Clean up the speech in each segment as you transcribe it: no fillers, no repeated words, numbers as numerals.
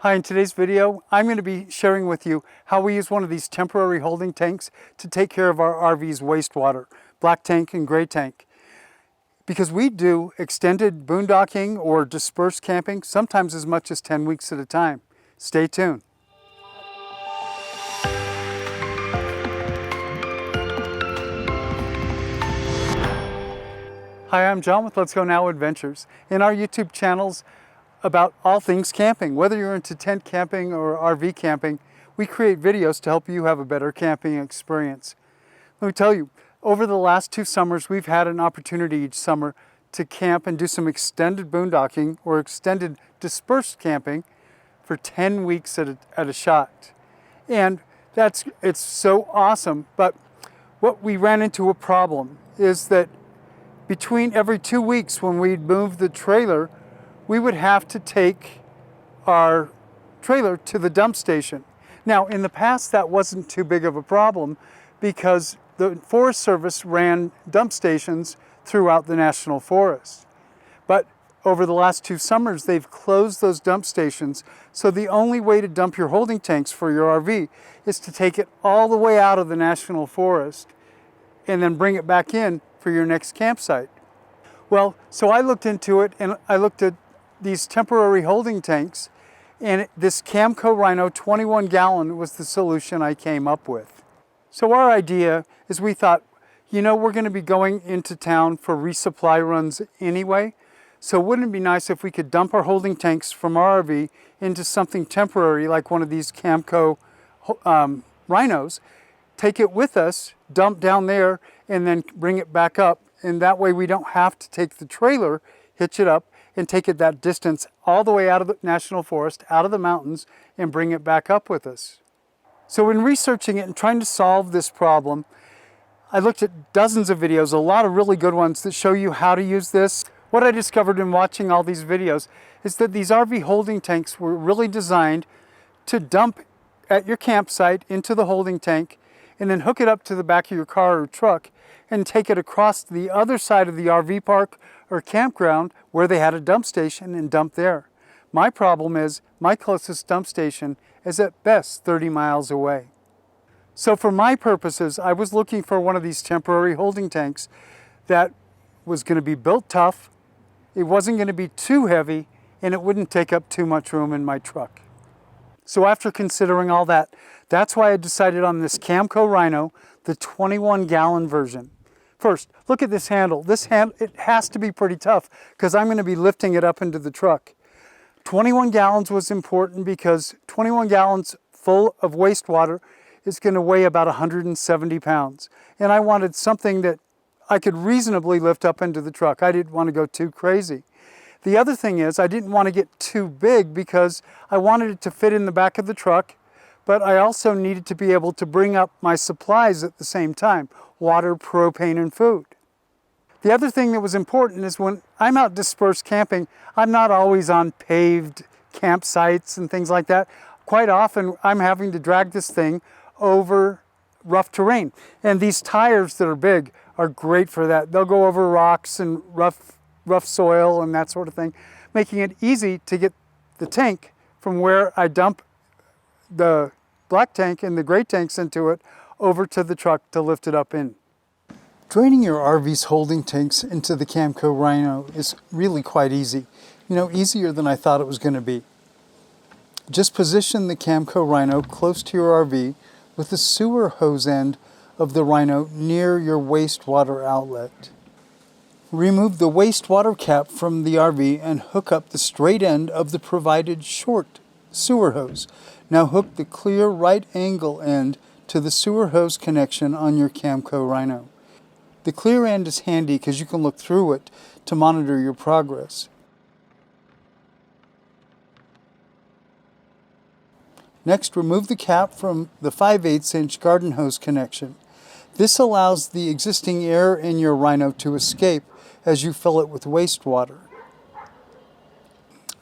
Hi, in today's video, I'm going to be sharing with you how we use one of these temporary holding tanks to take care of our RV's wastewater, black tank and gray tank. Because we do extended boondocking or dispersed camping, sometimes as much as 10 weeks at a time. Stay tuned. Hi, I'm John with Let's Go Now Adventures. In our YouTube channels about all things camping, whether you're into tent camping or RV camping, we create videos to help you have a better camping experience. Let me tell you, over the last 2 summers, we've had an opportunity each summer to camp and do some extended boondocking or extended dispersed camping for 10 weeks at a shot. And it's so awesome, but what we ran into a problem is that between every 2 weeks when we'd move the trailer, we would have to take our trailer to the dump station. Now, in the past, that wasn't too big of a problem because the Forest Service ran dump stations throughout the National Forest. But over the last 2 summers, they've closed those dump stations. So the only way to dump your holding tanks for your RV is to take it all the way out of the National Forest and then bring it back in for your next campsite. Well, so I looked into it and I looked at these temporary holding tanks, and this Camco Rhino 21 gallon was the solution I came up with. So our idea is we thought, you know, we're going to be going into town for resupply runs anyway, so wouldn't it be nice if we could dump our holding tanks from our RV into something temporary like one of these Camco Rhinos, take it with us, dump down there, and then bring it back up, and that way we don't have to take the trailer, hitch it up, and take it that distance all the way out of the National Forest, out of the mountains, and bring it back up with us. So in researching it and trying to solve this problem, I looked at dozens of videos, a lot of really good ones that show you how to use this. What I discovered in watching all these videos is that these RV holding tanks were really designed to dump at your campsite into the holding tank and then hook it up to the back of your car or truck and take it across to the other side of the RV park or campground where they had a dump station and dump there. My problem is my closest dump station is at best 30 miles away. So for my purposes, I was looking for one of these temporary holding tanks that was going to be built tough, it wasn't going to be too heavy, and it wouldn't take up too much room in my truck. So after considering all that, that's why I decided on this Camco Rhino, the 21 gallon version. First, look at this handle. It has to be pretty tough because I'm going to be lifting it up into the truck. 21 gallons was important because 21 gallons full of wastewater is going to weigh about 170 pounds. And I wanted something that I could reasonably lift up into the truck. I didn't want to go too crazy. The other thing is I didn't want to get too big because I wanted it to fit in the back of the truck, but I also needed to be able to bring up my supplies at the same time, water, propane, and food. The other thing that was important is when I'm out dispersed camping, I'm not always on paved campsites and things like that. Quite often, I'm having to drag this thing over rough terrain. And these tires that are big are great for that. They'll go over rocks and rough soil and that sort of thing, making it easy to get the tank from where I dump the black tank and the gray tanks into it over to the truck to lift it up in. Draining your RV's holding tanks into the Camco Rhino is really quite easy. You know, easier than I thought it was going to be. Just position the Camco Rhino close to your RV with the sewer hose end of the Rhino near your wastewater outlet. Remove the wastewater cap from the RV and hook up the straight end of the provided short sewer hose. Now hook the clear right angle end to the sewer hose connection on your Camco Rhino. The clear end is handy because you can look through it to monitor your progress. Next, remove the cap from the 5/8 inch garden hose connection. This allows the existing air in your Rhino to escape as you fill it with wastewater.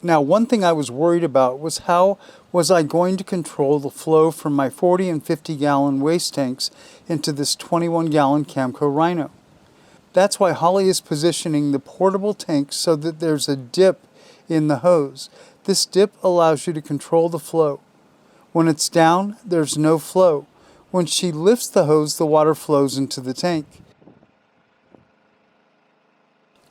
Now, one thing I was worried about was how was I going to control the flow from my 40 and 50 gallon waste tanks into this 21 gallon Camco Rhino. That's why Holly is positioning the portable tank so that there's a dip in the hose. This dip allows you to control the flow. When it's down, there's no flow. When she lifts the hose, the water flows into the tank.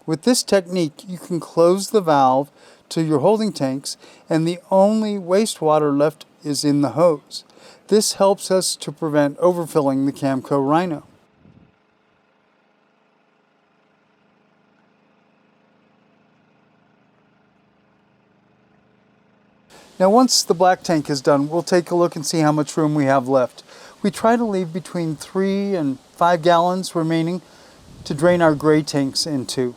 With this technique, you can close the valve to your holding tanks, and the only wastewater left is in the hose. This helps us to prevent overfilling the Camco Rhino. Now once the black tank is done, we'll take a look and see how much room we have left. We try to leave between 3 and 5 gallons remaining to drain our gray tanks into.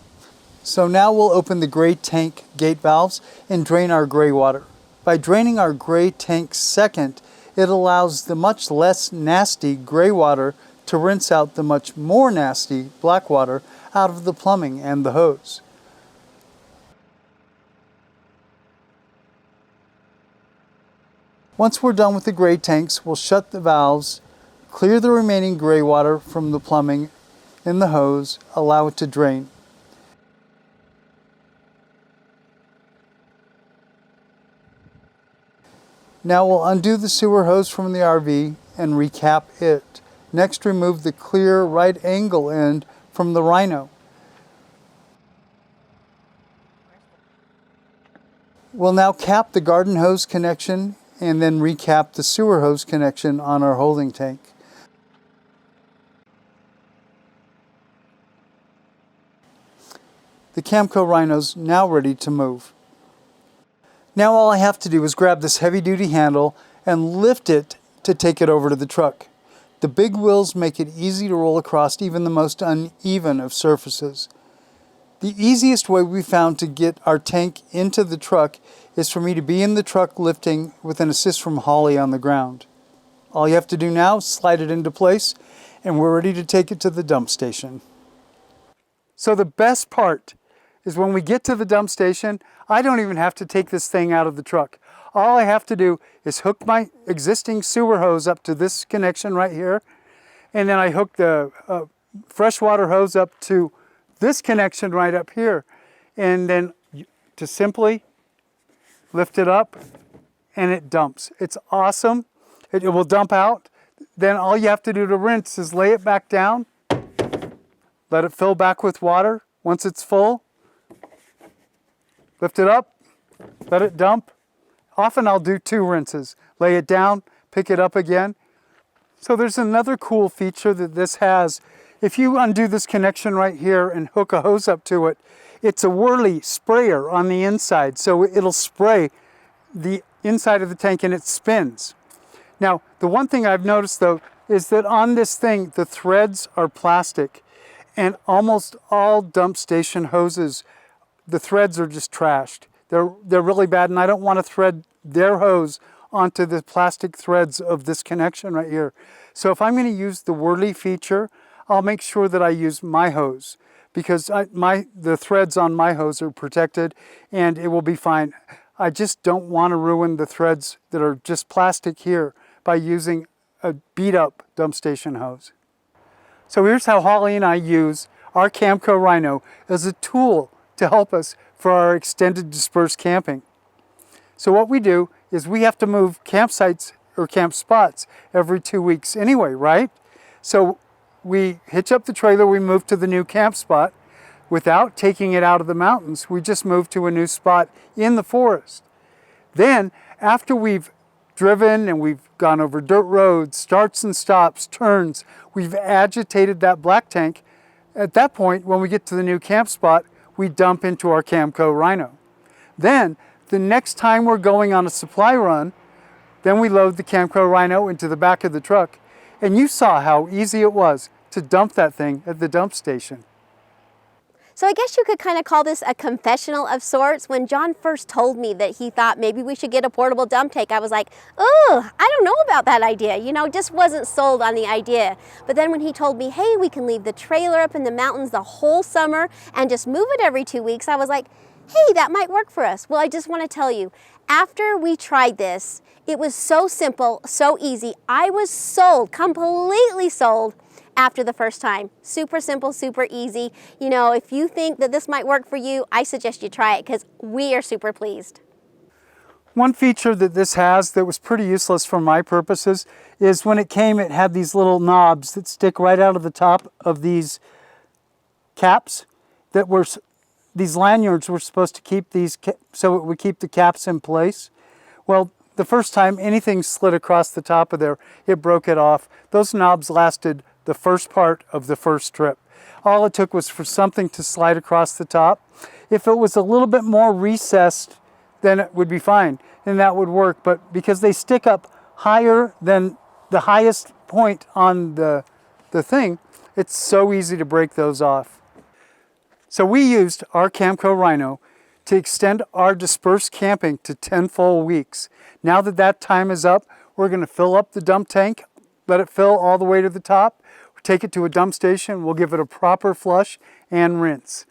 So now we'll open the gray tank gate valves and drain our gray water. By draining our gray tank second, it allows the much less nasty gray water to rinse out the much more nasty black water out of the plumbing and the hose. Once we're done with the gray tanks, we'll shut the valves, clear the remaining gray water from the plumbing in the hose, allow it to drain. Now we'll undo the sewer hose from the RV and recap it. Next, remove the clear right angle end from the Rhino. We'll now cap the garden hose connection and then recap the sewer hose connection on our holding tank. The Camco Rhino's now ready to move. Now all I have to do is grab this heavy-duty handle and lift it to take it over to the truck. The big wheels make it easy to roll across even the most uneven of surfaces. The easiest way we found to get our tank into the truck is for me to be in the truck lifting with an assist from Holly on the ground. All you have to do now is slide it into place and we're ready to take it to the dump station. So the best part is when we get to the dump station, I don't even have to take this thing out of the truck. All I have to do is hook my existing sewer hose up to this connection right here, and then I hook the freshwater hose up to this connection right up here, and then to simply lift it up and it dumps. It's awesome. It will dump out. Then all you have to do to rinse is lay it back down, let it fill back with water. Once it's full, lift it up, let it dump. Often I'll do 2 rinses. Lay it down, pick it up again. So there's another cool feature that this has. If you undo this connection right here and hook a hose up to it, it's a whirly sprayer on the inside. So it'll spray the inside of the tank and it spins. Now, the one thing I've noticed though is that on this thing, the threads are plastic, and almost all dump station hoses, the threads are just trashed. They're really bad, and I don't want to thread their hose onto the plastic threads of this connection right here. So if I'm going to use the whirly feature, I'll make sure that I use my hose, because the threads on my hose are protected and it will be fine. I just don't want to ruin the threads that are just plastic here by using a beat up dump station hose. So here's how Holly and I use our Camco Rhino as a tool to help us for our extended dispersed camping. So what we do is we have to move campsites or camp spots every 2 weeks anyway, right? So we hitch up the trailer, we move to the new camp spot without taking it out of the mountains. We just move to a new spot in the forest. Then after we've driven and we've gone over dirt roads, starts and stops, turns, we've agitated that black tank. At that point, when we get to the new camp spot, we dump into our Camco Rhino. Then, the next time we're going on a supply run, then we load the Camco Rhino into the back of the truck. And you saw how easy it was to dump that thing at the dump station. So I guess you could kind of call this a confessional of sorts. When John first told me that he thought maybe we should get a portable dump tank, I was like, oh, I don't know about that idea. You know, just wasn't sold on the idea. But then when he told me, hey, we can leave the trailer up in the mountains the whole summer and just move it every 2 weeks, I was like, hey, that might work for us. Well, I just want to tell you, after we tried this, it was so simple, so easy. I was sold, completely sold after the first time. Super simple, super easy. You know, if you think that this might work for you, I suggest you try it because we are super pleased. One feature that this has that was pretty useless for my purposes is when it came, it had these little knobs that stick right out of the top of these caps that were, these lanyards were supposed to keep these, so it would keep the caps in place. Well, the first time anything slid across the top of there, it broke it off. Those knobs lasted the first part of the first trip. All it took was for something to slide across the top. If it was a little bit more recessed, then it would be fine, and that would work. But because they stick up higher than the highest point on the thing, it's so easy to break those off. So we used our Camco Rhino to extend our dispersed camping to 10 full weeks. Now that that time is up, we're going to fill up the dump tank, let it fill all the way to the top, take it to a dump station, we'll give it a proper flush and rinse.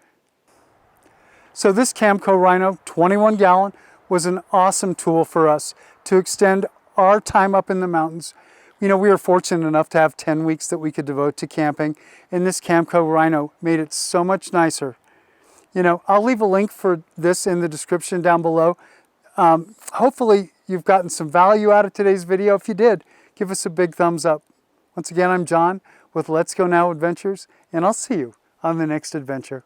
So this Camco Rhino 21 gallon was an awesome tool for us to extend our time up in the mountains. You know, we were fortunate enough to have 10 weeks that we could devote to camping, and this Camco Rhino made it so much nicer. You know, I'll leave a link for this in the description down below. Hopefully you've gotten some value out of today's video. If you did, give us a big thumbs up. Once again, I'm John with Let's Go Now Adventures, and I'll see you on the next adventure.